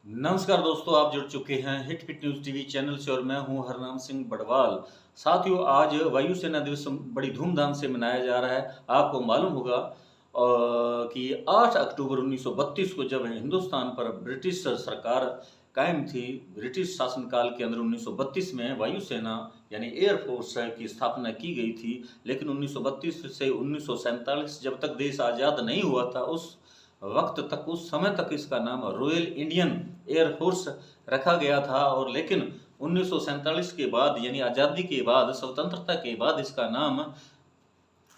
नमस्कार दोस्तों, आप जुड़ चुके हैं hit fit news TV channel से और मैं हूं हरनाम सिंह बड़वाल। साथियों, आज वायुसेना दिवस बड़ी धूमधाम से मनाया जा रहा है। आपको मालूम होगा कि 8 अक्टूबर 1932 को जब हिंदुस्तान पर ब्रिटिश सरकार कायम थी, ब्रिटिश शासनकाल के अंदर 1932 में वायुसेना यानी एयरफोर्स की स्थापना की गई थी। लेकिन 1932 से 1947 जब तक देश आज़ाद नहीं हुआ था, उस वक्त तक, उस समय तक इसका नाम रॉयल इंडियन एयरफोर्स रखा गया था। और लेकिन 1947 के बाद यानी आज़ादी के बाद, स्वतंत्रता के बाद इसका नाम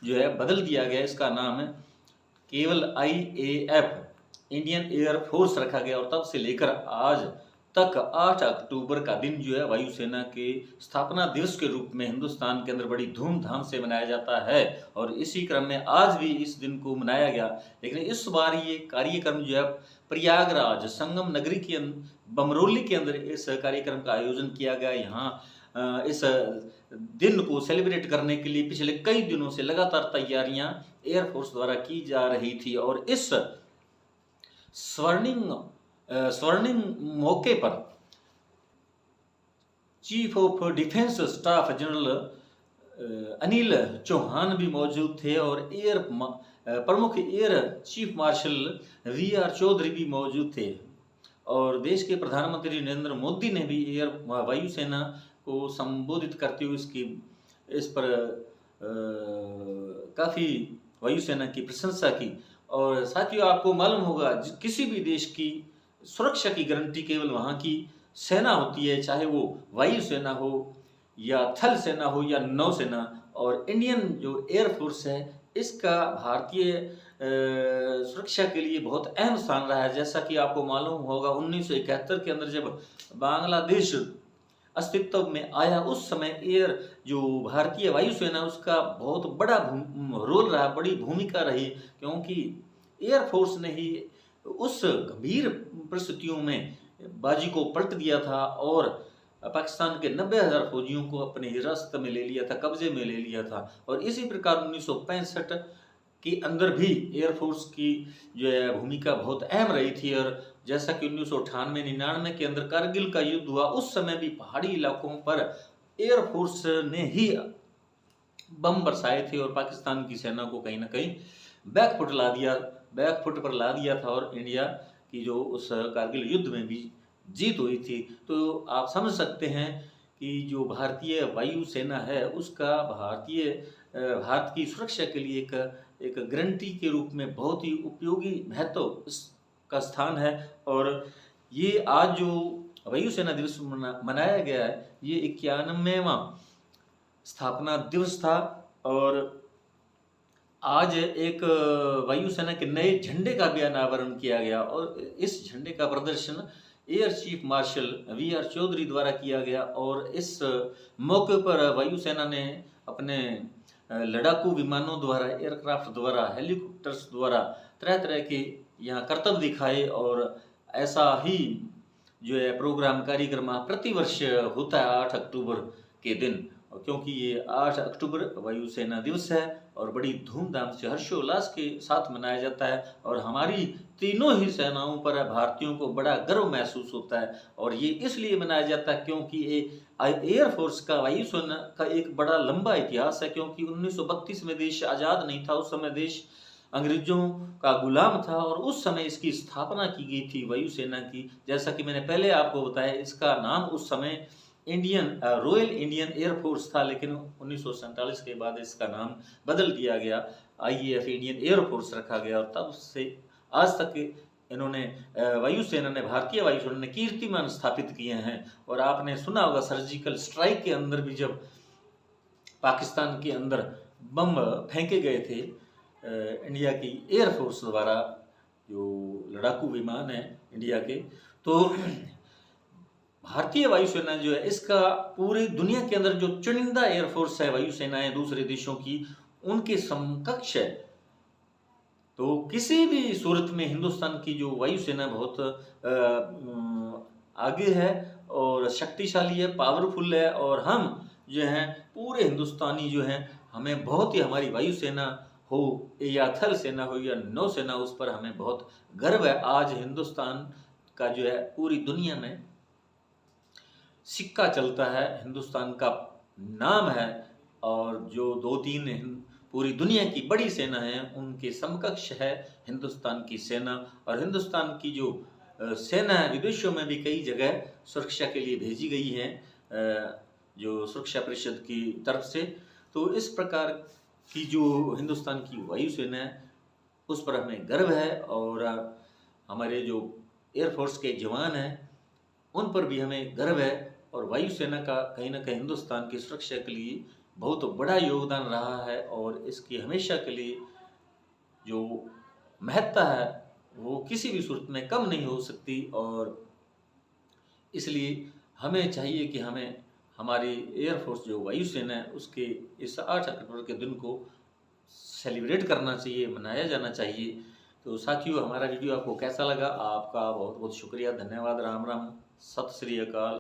जो है बदल दिया गया। इसका नाम केवल IAF इंडियन एयरफोर्स रखा गया और तब से लेकर आज तक 8 अक्टूबर का दिन जो है वायुसेना के स्थापना दिवस के रूप में हिंदुस्तान के अंदर बड़ी धूमधाम से मनाया जाता है। और इसी क्रम में आज भी इस दिन को मनाया गया। लेकिन इस बार ये कार्यक्रम जो है प्रयागराज संगम नगरी के बमरोली के अंदर इस कार्यक्रम का आयोजन किया गया। यहाँ इस दिन को सेलिब्रेट करने के लिए पिछले कई दिनों से लगातार तैयारियां एयरफोर्स द्वारा की जा रही थी। और इस स्वर्णिम मौके पर chief of defence staff general Anil Chauhan भी मौजूद थे और प्रमुख air chief marshal VR Chaudhari भी मौजूद थे। और देश के प्रधानमंत्री नरेंद्र मोदी ने भी वायुसेना को संबोधित करते हुए इस पर काफ़ी वायुसेना की प्रशंसा की। और साथियों, आपको मालूम होगा किसी भी देश की सुरक्षा की गारंटी केवल वहाँ की सेना होती है, चाहे वो वायुसेना हो या थल सेना हो या नौसेना। और इंडियन जो एयरफोर्स है, इसका भारतीय सुरक्षा के लिए बहुत अहम स्थान रहा है। जैसा कि आपको मालूम होगा 1971 के अंदर जब बांग्लादेश अस्तित्व में आया, उस समय जो भारतीय वायुसेना उसका बहुत बड़ा रोल रहा, बड़ी भूमिका रही, क्योंकि एयरफोर्स ने ही उस गंभीर परिस्थितियों में बाजी को पलट दिया था और पाकिस्तान के 90,000 फौजियों को अपने हिरासत में ले लिया था, कब्जे में ले लिया था। और इसी प्रकार 1965 के अंदर भी एयरफोर्स की जो है भूमिका बहुत अहम रही थी। और जैसा कि 1998-99 के अंदर कारगिल का युद्ध हुआ, उस समय भी पहाड़ी इलाकों पर एयरफोर्स ने ही बम बरसाए थे और पाकिस्तान की सेना को कहीं ना कहीं बैकफुट पर ला दिया था। और इंडिया की जो उस कारगिल युद्ध में भी जीत हुई थी। तो आप समझ सकते हैं कि जो भारतीय वायुसेना है उसका भारत की सुरक्षा के लिए एक गारंटी के रूप में बहुत ही उपयोगी महत्व इसका स्थान है। और ये आज जो वायुसेना दिवस मनाया गया है, ये 91वां स्थापना दिवस था। और आज एक वायुसेना के नए झंडे का भी अनावरण किया गया और इस झंडे का प्रदर्शन air chief marshal VR Chaudhari द्वारा किया गया। और इस मौके पर वायुसेना ने अपने लड़ाकू विमानों द्वारा, एयरक्राफ्ट द्वारा, हेलीकॉप्टर्स द्वारा तरह तरह के यहाँ करतब दिखाए। और ऐसा ही जो है प्रोग्राम कार्यक्रम प्रतिवर्ष होता है 8 अक्टूबर के दिन, क्योंकि ये 8 अक्टूबर वायुसेना दिवस है और बड़ी धूमधाम से हर्षोल्लास के साथ मनाया जाता है। और हमारी तीनों ही सेनाओं पर भारतीयों को बड़ा गर्व महसूस होता है। और ये इसलिए मनाया जाता है क्योंकि एयरफोर्स का, वायुसेना का एक बड़ा लंबा इतिहास है। क्योंकि 1932 में देश आज़ाद नहीं था, उस समय देश अंग्रेजों का गुलाम था और उस समय इसकी स्थापना की गई थी वायुसेना की। जैसा कि मैंने पहले आपको बताया, इसका नाम उस समय रॉयल इंडियन एयरफोर्स था, लेकिन 1947 के बाद इसका नाम बदल दिया गया, IAF इंडियन एयरफोर्स रखा गया। और तब से आज तक इन्होंने भारतीय वायुसेना ने कीर्तिमान स्थापित किए हैं। और आपने सुना होगा सर्जिकल स्ट्राइक के अंदर भी जब पाकिस्तान के अंदर बम फेंके गए थे इंडिया की एयरफोर्स द्वारा, जो लड़ाकू विमान है इंडिया के, तो भारतीय वायुसेना जो है इसका पूरी दुनिया के अंदर जो चुनिंदा एयरफोर्स है वायुसेनाएं दूसरे देशों की, उनके समकक्ष है। तो किसी भी सूरत में हिंदुस्तान की जो वायुसेना बहुत आगे है और शक्तिशाली है, पावरफुल है। और हम जो हैं पूरे हिंदुस्तानी जो हैं, हमें बहुत ही हमारी वायुसेना हो या थल सेना हो या नौसेना, उस पर हमें बहुत गर्व है। आज हिंदुस्तान का जो है पूरी दुनिया में सिक्का चलता है, हिंदुस्तान का नाम है, और जो 2-3 पूरी दुनिया की बड़ी सेना है उनके समकक्ष है हिंदुस्तान की सेना। और हिंदुस्तान की जो सेना है विदेशों में भी कई जगह सुरक्षा के लिए भेजी गई है जो सुरक्षा परिषद की तरफ से। तो इस प्रकार की जो हिंदुस्तान की वायुसेना है उस पर हमें गर्व है, और हमारे जो एयरफोर्स के जवान हैं उन पर भी हमें गर्व है। और वायुसेना का कहीं ना कहीं हिंदुस्तान की सुरक्षा के लिए बहुत बड़ा योगदान रहा है, और इसकी हमेशा के लिए जो महत्ता है वो किसी भी सूरत में कम नहीं हो सकती। और इसलिए हमें चाहिए कि हमें हमारी एयरफोर्स जो वायुसेना है उसके इस 8 अक्टूबर के दिन को सेलिब्रेट करना चाहिए, मनाया जाना चाहिए। तो साथियों, हमारा वीडियो आपको कैसा लगा? आपका बहुत बहुत शुक्रिया, धन्यवाद, राम राम, सत श्री अकाल।